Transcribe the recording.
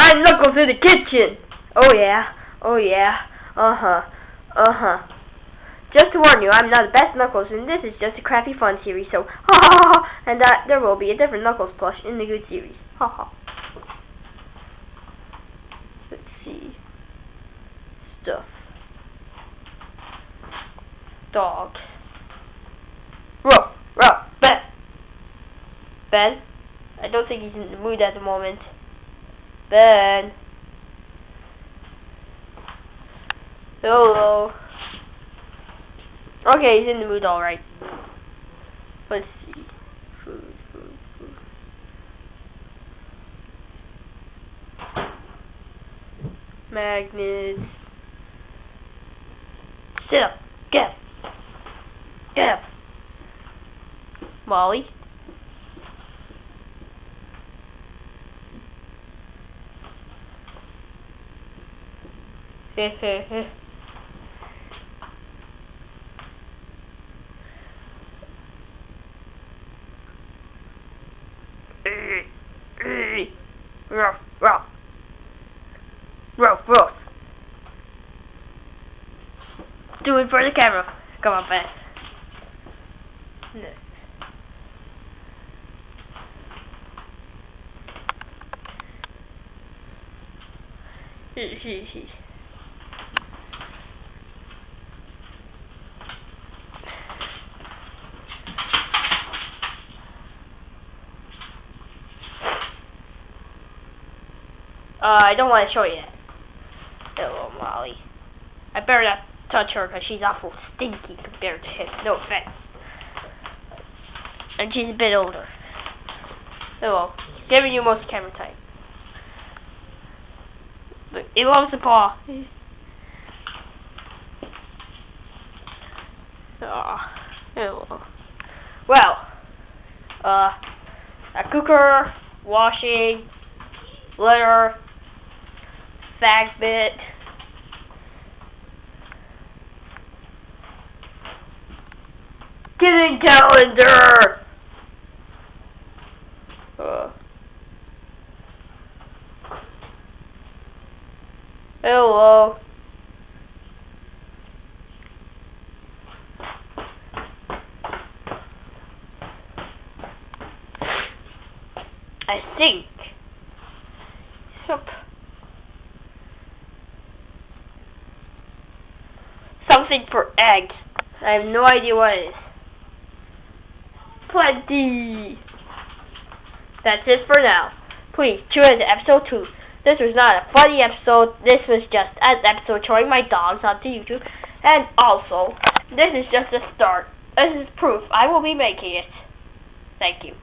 find Knuckles in the kitchen. Oh yeah. Oh yeah. Uh-huh. Uh-huh. Just to warn you, I'm not the best Knuckles, and this is just a crappy fun series, so ha ha ha ha, and there will be a different Knuckles plush in the good series. Ha ha. Let's see. Stuff. Dogs. Ruff, ruff, Ben. Ben? I don't think he's in the mood at the moment. Ben. Hello. Okay, he's in the mood, alright. Let's see. Food. Magnets. Sit up. Get up. Get up. Molly. Heh. Ruff, ruff. Ruff, ruff. Do it for the camera. Come on, Ben. No. I don't want to show you that. Hello, Molly. I better not touch her because she's awful stinky compared to him. No offense. And she's a bit older. Hello. Giving you most camera time. But it loves the paw. Hello. Well, a cooker, washing, litter, fag bit, kitchen calendar. Hello. I think. Yep. Something for eggs. I have no idea what it is. Plenty. That's it for now. Please tune in to episode 2. This was not a funny episode. This was just an episode showing my dogs onto YouTube. And also, this is just a start. This is proof I will be making it. Thank you.